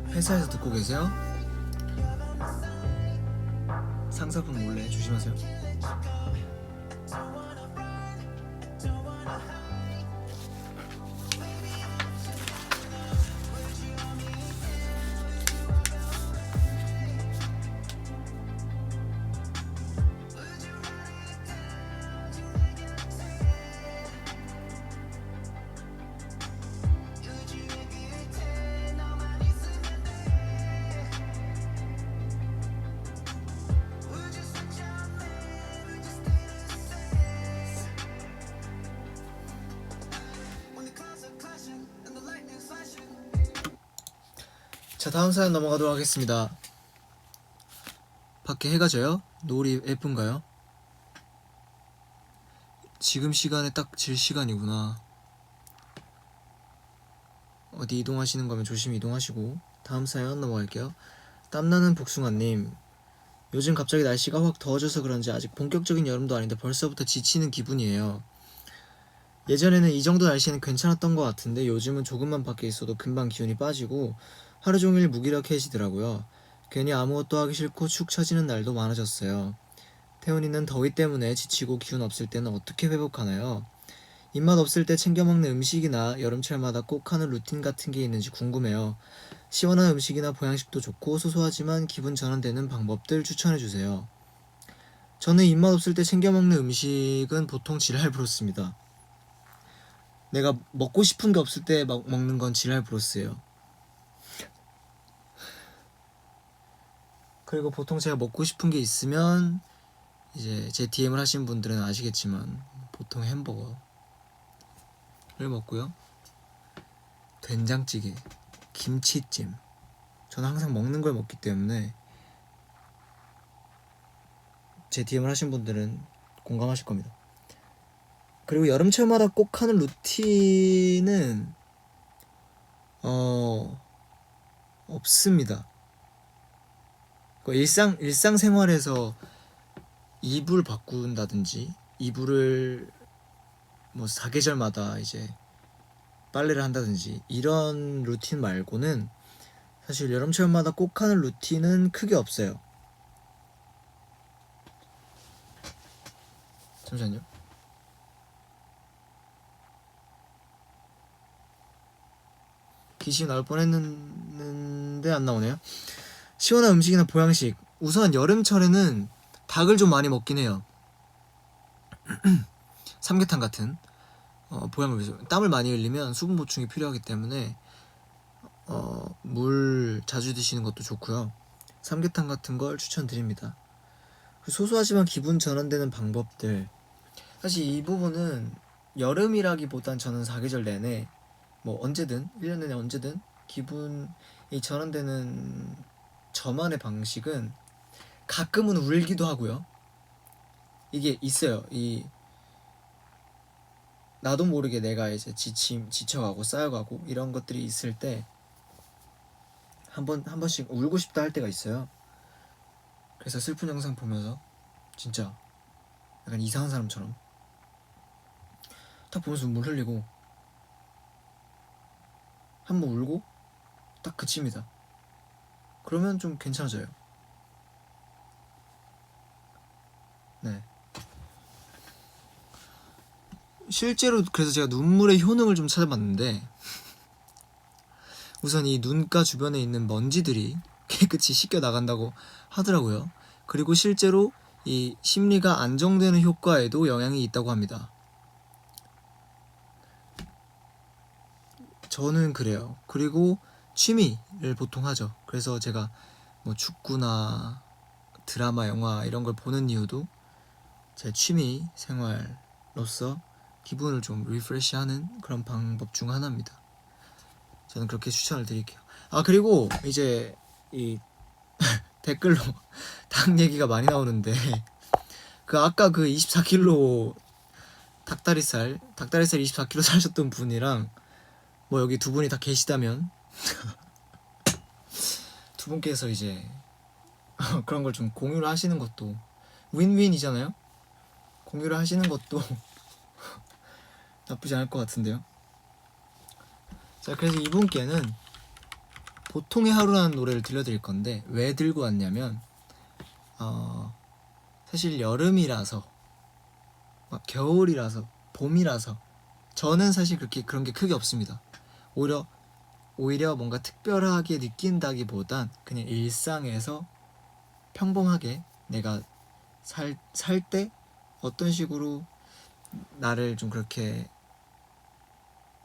회사에서 듣고 계세요? 상사분 몰래 조심하세요. 자, 다음 사연 넘어가도록 하겠습니다. 밖에 해가 져요? 노을이 예쁜가요? 지금 시간에 딱 질 시간이구나. 어디 이동하시는 거면 조심히 이동하시고. 다음 사연 넘어갈게요. 땀나는 복숭아님, 요즘 갑자기 날씨가 확 더워져서 그런지 아직 본격적인 여름도 아닌데 벌써부터 지치는 기분이에요. 예전에는 이 정도 날씨는 괜찮았던 것 같은데 요즘은 조금만 밖에 있어도 금방 기온이 빠지고 하루 종일 무기력해지더라고요. 괜히 아무것도 하기 싫고 축 처지는 날도 많아졌어요. 태훈이는 더위 때문에 지치고 기운 없을 때는 어떻게 회복하나요? 입맛 없을 때 챙겨 먹는 음식이나 여름철마다 꼭 하는 루틴 같은 게 있는지 궁금해요. 시원한 음식이나 보양식도 좋고 소소하지만 기분 전환되는 방법들 추천해주세요. 저는 입맛 없을 때 챙겨 먹는 음식은 보통 지랄 브로스입니다. 내가 먹고 싶은 게 없을 때 막 먹는 건 지랄 브로스예요. 그리고 보통 제가 먹고 싶은 게 있으면 이제 제 DM을 하신 분들은 아시겠지만 보통 햄버거를 먹고요. 된장찌개, 김치찜. 저는 항상 먹는 걸 먹기 때문에 제 DM을 하신 분들은 공감하실 겁니다. 그리고 여름철마다 꼭 하는 루틴은 없습니다. 일상생활에서 이불 바꾼다든지 이불을 뭐 사계절마다 이제 빨래를 한다든지 이런 루틴 말고는 사실 여름철마다 꼭 하는 루틴은 크게 없어요. 잠시만요. 기시 나올 뻔했는데 안 나오네요. 시원한 음식이나 보양식. 우선 여름철에는 닭을 좀 많이 먹긴 해요. 삼계탕 같은 보양을 위해서 땀을 많이 흘리면 수분 보충이 필요하기 때문에 물 자주 드시는 것도 좋고요. 삼계탕 같은 걸 추천드립니다. 소소하지만 기분 전환되는 방법들. 사실 이 부분은 여름이라기보단 저는 사계절 내내 뭐 언제든 1년 내내 언제든 기분이 전환되는 저만의 방식은 가끔은 울기도 하고요. 이게 있어요. 나도 모르게 내가 이제 지쳐가고 쌓여가고 이런 것들이 있을 때 한 번씩 울고 싶다 할 때가 있어요. 그래서 슬픈 영상 보면서 진짜 약간 이상한 사람처럼 딱 보면서 눈물 흘리고 한 번 울고 딱 그칩니다. 그러면 좀 괜찮아져요. 네. 실제로 그래서 제가 눈물의 효능을 좀 찾아봤는데 우선 이 눈가 주변에 있는 먼지들이 깨끗이 씻겨 나간다고 하더라고요. 그리고 실제로 이 심리가 안정되는 효과에도 영향이 있다고 합니다. 저는 그래요. 그리고 취미를 보통 하죠. 그래서 제가 뭐 축구나 드라마, 영화 이런 걸 보는 이유도 제 취미 생활로서 기분을 좀 리프레시하는 그런 방법 중 하나입니다. 저는 그렇게 추천을 드릴게요. 아, 그리고 이제 이 댓글로 닭 얘기가 많이 나오는데 그 아까 그 24kg 닭다리살 24kg 사셨던 분이랑 뭐 여기 두 분이 다 계시다면 두 분께서 이제 그런 걸 좀 공유를 하시는 것도 윈윈이잖아요. 공유를 하시는 것도 나쁘지 않을 것 같은데요. 자, 그래서 이분께는 보통의 하루라는 노래를 들려드릴 건데 왜 들고 왔냐면 사실 여름이라서 막 겨울이라서 봄이라서 저는 사실 그런 게 크게 없습니다. 오히려 뭔가 특별하게 느낀다기보단 그냥 일상에서 평범하게 내가 살 때 어떤 식으로 나를 좀 그렇게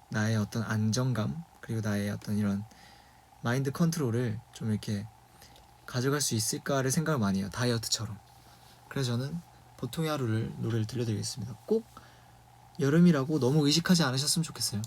나의 어떤 안정감 그리고 나의 어떤 이런 마인드 컨트롤을 좀 이렇게 가져갈 수 있을까를 생각을 많이 해요. 다이어트처럼. 그래서 저는 보통의 하루를 노래를 들려드리겠습니다. 꼭 여름이라고 너무 의식하지 않으셨으면 좋겠어요.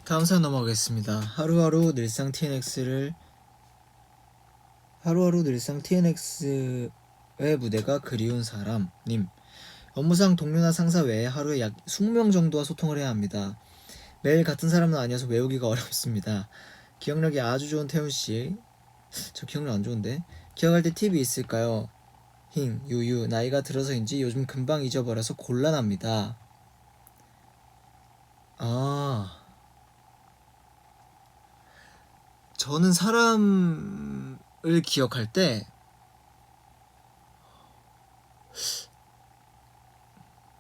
다음 사연 넘어가겠습니다. 하루하루 늘상 TNX의 무대가 그리운 사람님. 업무상 동료나 상사 외에 하루에 약 20명 정도와 소통을 해야 합니다. 매일 같은 사람은 아니어서 외우기가 어렵습니다. 기억력이 아주 좋은 태훈씨. 저 기억력 안 좋은데. 기억할 때 팁이 있을까요? 유유. 나이가 들어서인지 요즘 금방 잊어버려서 곤란합니다. 저는 사람을 기억할 때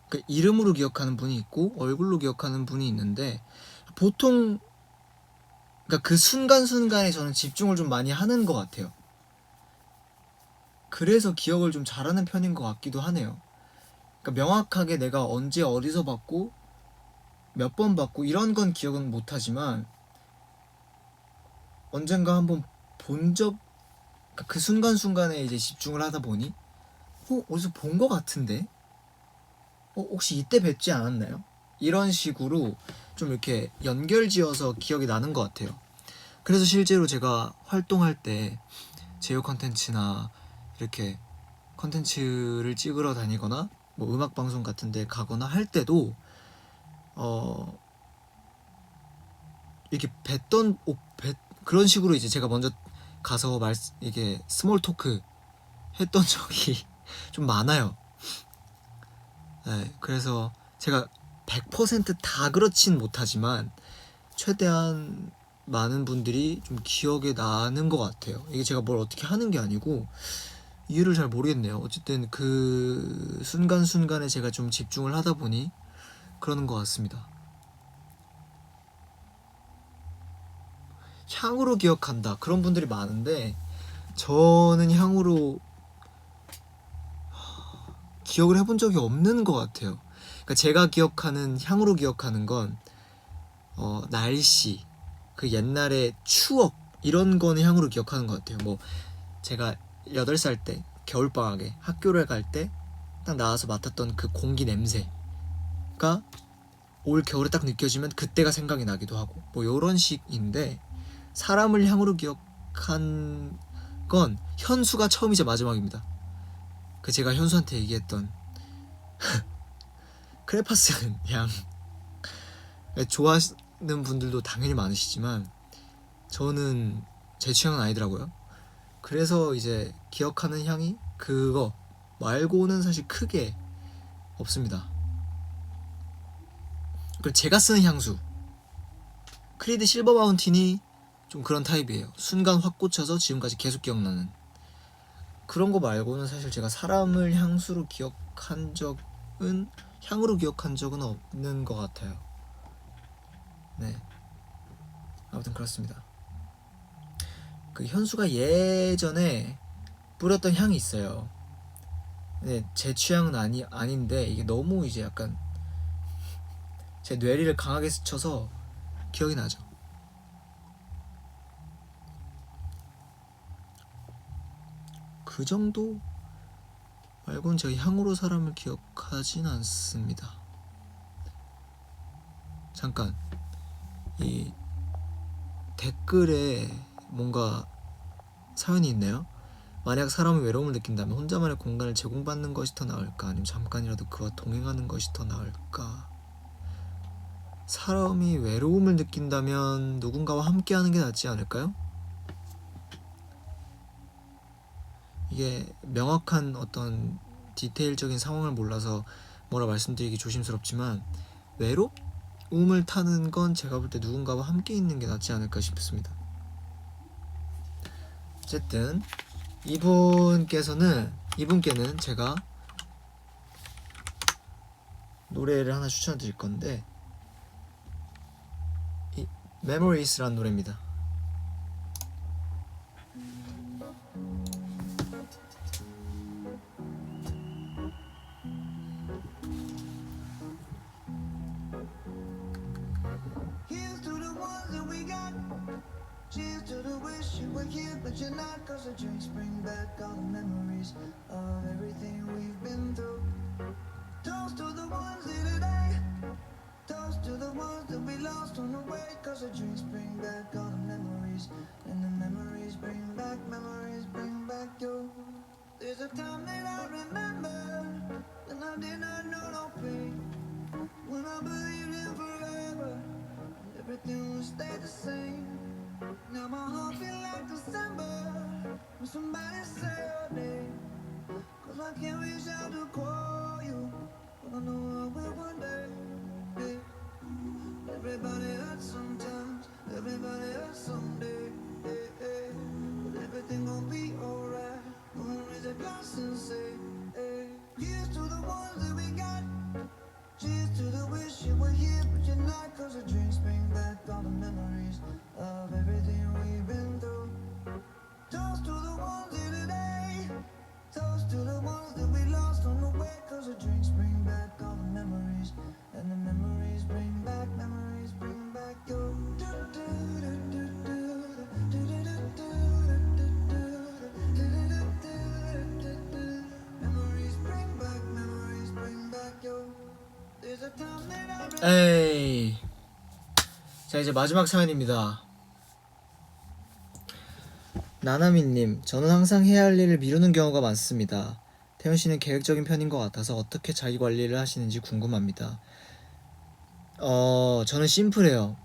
그 이름으로 기억하는 분이 있고 얼굴로 기억하는 분이 있는데 보통 그러니까 그 순간순간에 저는 집중을 좀 많이 하는 것 같아요. 그래서 기억을 좀 잘하는 편인 것 같기도 하네요. 그러니까 명확하게 내가 언제 어디서 봤고 몇 번 봤고 이런 건 기억은 못하지만 언젠가 한번 본 적 그 순간순간에 이제 집중을 하다 보니 어디서 본 것 같은데 혹시 이때 뵙지 않았나요? 이런 식으로 좀 이렇게 연결지어서 기억이 나는 것 같아요. 그래서 실제로 제가 활동할 때 제휴 컨텐츠나 이렇게 컨텐츠를 찍으러 다니거나 뭐 음악 방송 같은 데 가거나 할 때도 이렇게 그런 식으로 이제 제가 먼저 가서 이게 스몰 토크 했던 적이 좀 많아요. 네, 그래서 제가 100%다 그렇진 못하지만 최대한 많은 분들이 좀 기억에 나는 것 같아요. 이게 제가 뭘 어떻게 하는 게 아니고 이유를 잘 모르겠네요. 어쨌든 그 순간순간에 제가 좀 집중을 하다 보니 그러는 것 같습니다. 향으로 기억한다 그런 분들이 많은데 저는 향으로 기억을 해본 적이 없는 것 같아요. 그러니까 제가 기억하는 향으로 기억하는 건 날씨, 그 옛날의 추억 이런 거는 향으로 기억하는 것 같아요. 뭐 제가 8살 때 겨울방학에 학교를 갈 때 딱 나와서 맡았던 그 공기 냄새가 올 겨울에 딱 느껴지면 그때가 생각이 나기도 하고 뭐 요런 식인데 사람을 향으로 기억한 건 현수가 처음이자 마지막입니다. 그 제가 현수한테 얘기했던 크레파스 향 좋아하시는 분들도 당연히 많으시지만 저는 제 취향은 아니더라고요. 그래서 이제 기억하는 향이 그거 말고는 사실 크게 없습니다. 그리고 제가 쓰는 향수 크리드 실버 마운틴이 좀 그런 타입이에요. 순간 확 꽂혀서 지금까지 계속 기억나는 그런 거 말고는 사실 제가 사람을 향으로 기억한 적은 없는 것 같아요. 네, 아무튼 그렇습니다. 그 현수가 예전에 뿌렸던 향이 있어요. 네, 제 취향은 아닌데 이게 너무 이제 약간 제 뇌리를 강하게 스쳐서 기억이 나죠. 그 정도 말고는 제가 향으로 사람을 기억하진 않습니다. 잠깐 이 댓글에 뭔가 사연이 있네요. 만약 사람이 외로움을 느낀다면 혼자만의 공간을 제공받는 것이 더 나을까 아니면 잠깐이라도 그와 동행하는 것이 더 나을까. 사람이 외로움을 느낀다면 누군가와 함께하는 게 낫지 않을까요? 이게 명확한 어떤 디테일적인 상황을 몰라서 뭐라 말씀드리기 조심스럽지만 외로움을 타는 건 제가 볼 때 누군가와 함께 있는 게 낫지 않을까 싶습니다. 어쨌든 이분께는 제가 노래를 하나 추천해 드릴 건데 이 Memories라는 노래입니다. Here's to the ones that we got. Cheers to the wish you were here but you're not. Cause the drinks bring back all the memories of everything we've been through. Toast to the ones here today. Toast to the ones that we lost on the way, 'cause the drinks bring back all the memories, and the memories bring back you. There's a time that I remember when I did not know no pain, when I believed in forever and everything would stay the same. Now my heart feel like December when somebody say your name, 'cause I can't reach out to call you, but I know I will one day. Yeah. Everybody hurts sometimes, everybody hurts someday. Yeah. But everything gon' be alright. Gonna raise a glass and say, hey. Here's to the ones that we got. Cheers to the wish you were here, but you're not. 'Cause the drinks bring back all the memories of everything we've been through. Toast to the ones here today. Toast to the ones that we lost on the way. 'Cause the drinks bring back all the memories, and the memories bring back you. Memories bring back you. There's a time that I 에이. 자, 이제 마지막 사연입니다. 나나미님, 저는 항상 해야 할 일을 미루는 경우가 많습니다. 태연 씨는 계획적인 편인 것 같아서 어떻게 자기 관리를 하시는지 궁금합니다. 저는 심플해요.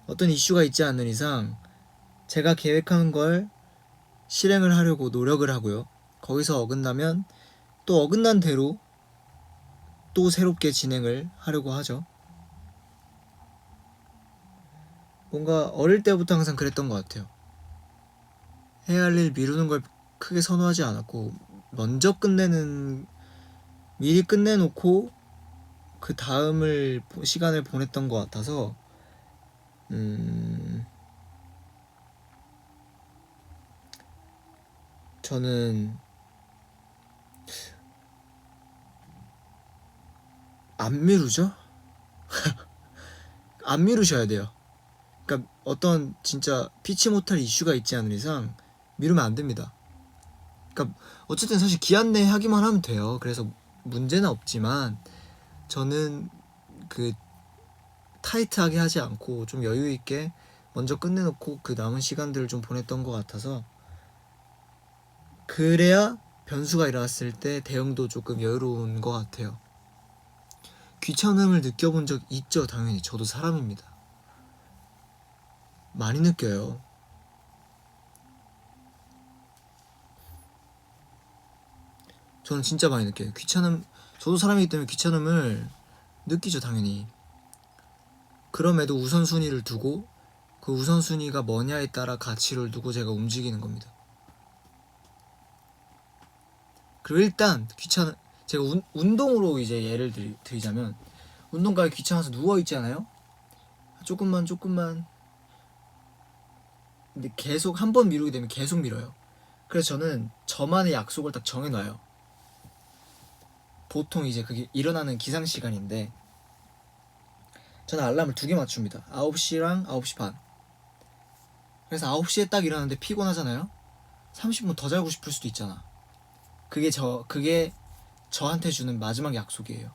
어떤 이슈가 있지 않는 이상 제가 계획한 걸 실행을 하려고 노력을 하고요. 거기서 어긋나면 또 어긋난 대로 또 새롭게 진행을 하려고 하죠. 뭔가 어릴 때부터 항상 그랬던 것 같아요. 해야 할 일 미루는 걸 크게 선호하지 않았고, 먼저 미리 끝내놓고 그 다음을 시간을 보냈던 것 같아서 저는 안 미루죠? 안 미루셔야 돼요. 그러니까 어떤 진짜 피치 못할 이슈가 있지 않은 이상 미루면 안 됩니다. 그러니까 어쨌든 사실 기한 내에 하기만 하면 돼요. 그래서 문제는 없지만 저는 그 타이트하게 하지 않고 좀 여유 있게 먼저 끝내놓고 그 남은 시간들을 좀 보냈던 것 같아서, 그래야 변수가 일어났을 때 대응도 조금 여유로운 것 같아요. 귀찮음을 느껴본 적 있죠? 당연히 저도 사람입니다. 많이 느껴요. 저는 진짜 많이 느껴요. 귀찮음, 저도 사람이기 때문에 귀찮음을 느끼죠, 당연히. 그럼에도 우선순위를 두고 그 우선순위가 뭐냐에 따라 가치를 두고 제가 움직이는 겁니다. 그리고 일단 제가 운동으로 이제 예를 드리자면, 운동 가기 귀찮아서 누워있잖아요. 조금만 근데 계속 한 번 미루게 되면 계속 미뤄요. 그래서 저는 저만의 약속을 딱 정해놔요. 보통 이제 그게 일어나는 기상시간인데, 저는 알람을 2개 맞춥니다. 9시랑 9시 반. 그래서 9시에 딱 일어나는데 피곤하잖아요. 30분 더 자고 싶을 수도 있잖아. 그게 저한테 주는 마지막 약속이에요.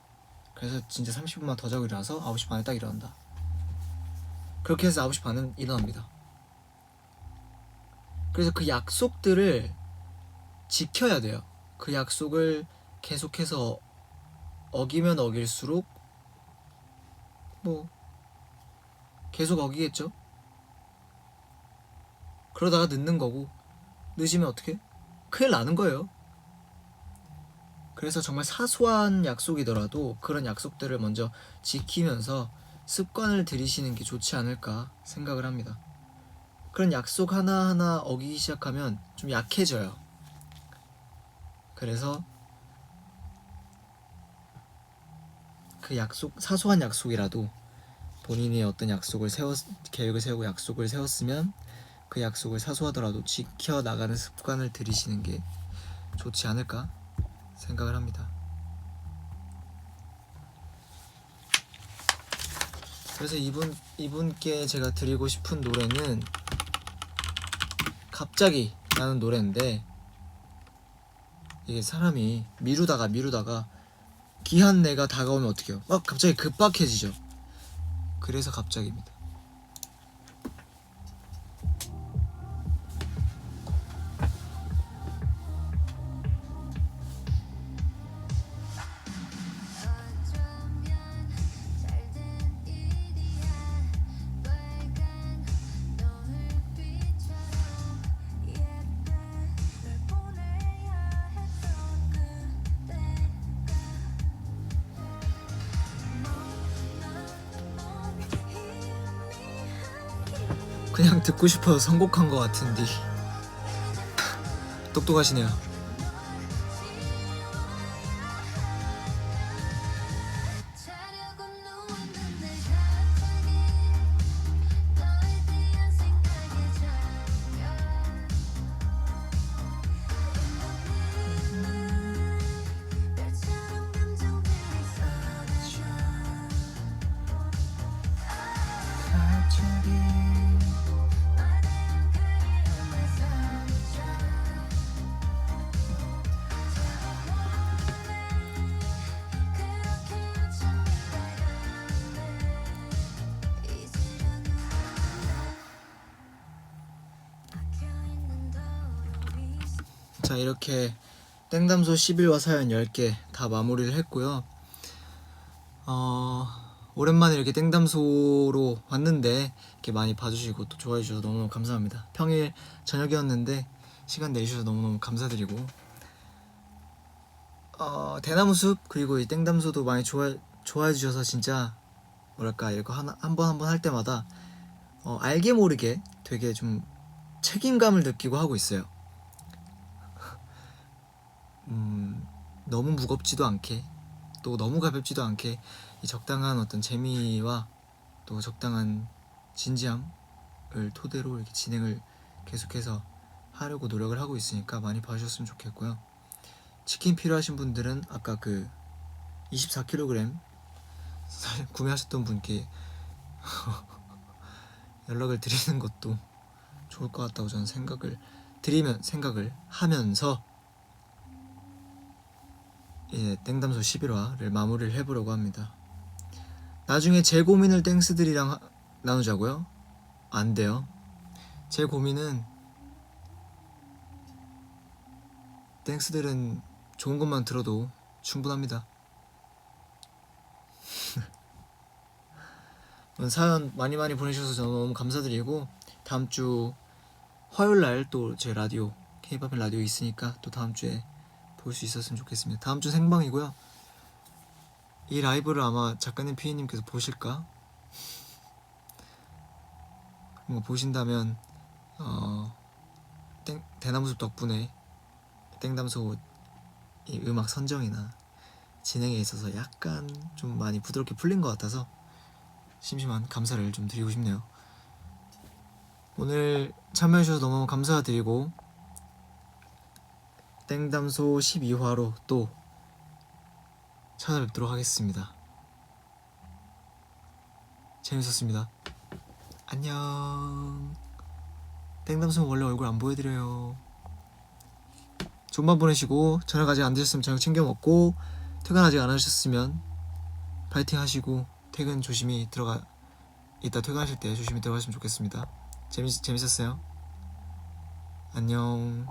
그래서 진짜 30분만 더 자고 일어나서 9시 반에 딱 일어난다. 그렇게 해서 9시 반은 일어납니다. 그래서 그 약속들을 지켜야 돼요. 그 약속을 계속해서 어기면 어길수록 뭐 계속 어기겠죠. 그러다가 늦는 거고, 늦으면 어떻게? 큰일 나는 거예요. 그래서 정말 사소한 약속이더라도 그런 약속들을 먼저 지키면서 습관을 들이시는 게 좋지 않을까 생각을 합니다. 그런 약속 하나하나 어기기 시작하면 좀 약해져요. 그래서 그 약속, 사소한 약속이라도 본인이 어떤 계획을 세우고 약속을 세웠으면 그 약속을 사소하더라도 지켜나가는 습관을 들이시는 게 좋지 않을까 생각을 합니다. 그래서 이분께 제가 드리고 싶은 노래는 갑자기 라는 노래인데, 이게 사람이 미루다가 기한 내가 다가오면 어떡해요? 막 갑자기 급박해지죠. 그래서 갑자기입니다. 어쩌면 잘된 일이야 빨간 노을빛처럼 예쁜 널 보내야 했던 그때가 그냥 듣고 싶어서 선곡한 것 같은데 똑똑하시네요. 자려고 누웠는데 갑자기 너에 대한 생각에 잠겨 별처럼 감정들이 쏟아져 갑자기 마다한 그리움에 사로잡혀 그렇게 아침이 밝았네 잊으려는 막혀있는 도로 위 자, 이렇게 땡담소 11화 사연 10개 다 마무리를 했고요. 오랜만에 이렇게 땡담소로 왔는데 이렇게 많이 봐주시고 또 좋아해 주셔서 너무너무 감사합니다. 평일 저녁이었는데 시간 내주셔서 너무너무 감사드리고 대나무숲 그리고 이 땡담소도 많이 좋아해 주셔서 진짜 뭐랄까 이거 한 번 할 때마다 알게 모르게 되게 좀 책임감을 느끼고 하고 있어요. 너무 무겁지도 않게 또 너무 가볍지도 않게 이 적당한 어떤 재미와 또 적당한 진지함을 토대로 이렇게 진행을 계속해서 하려고 노력을 하고 있으니까 많이 봐주셨으면 좋겠고요. 치킨 필요하신 분들은 아까 그 24kg 구매하셨던 분께 연락을 드리는 것도 좋을 것 같다고 저는 생각을 하면서 이제 땡담소 11화를 마무리를 해보려고 합니다. 나중에 제 고민을 땡스들이랑 나누자고요? 안 돼요. 제 고민은 땡스들은 좋은 것만 들어도 충분합니다. 사연 많이 보내주셔서 저는 너무 감사드리고 다음 주 화요일날 또 제 라디오 K-팝 라디오 있으니까 또 다음 주에 볼 수 있었으면 좋겠습니다. 다음 주 생방이고요. 이 라이브를 아마 작가님 피디님께서 보실까? 뭔가 보신다면 대나무숲 덕분에 땡담소 이 음악 선정이나 진행에 있어서 약간 좀 많이 부드럽게 풀린 것 같아서 심심한 감사를 좀 드리고 싶네요. 오늘 참여해주셔서 너무 감사드리고 땡담소 12화로 또 찾아뵙도록 하겠습니다. 재밌었습니다. 안녕. 땡담소는 원래 얼굴 안 보여드려요. 좋은 밤 보내시고 저녁 아직 안 드셨으면 저녁 챙겨 먹고 퇴근 아직 안 하셨으면 파이팅 하시고 퇴근 조심히 이따 퇴근하실 때 조심히 들어가시면 좋겠습니다. 재밌었어요? 안녕.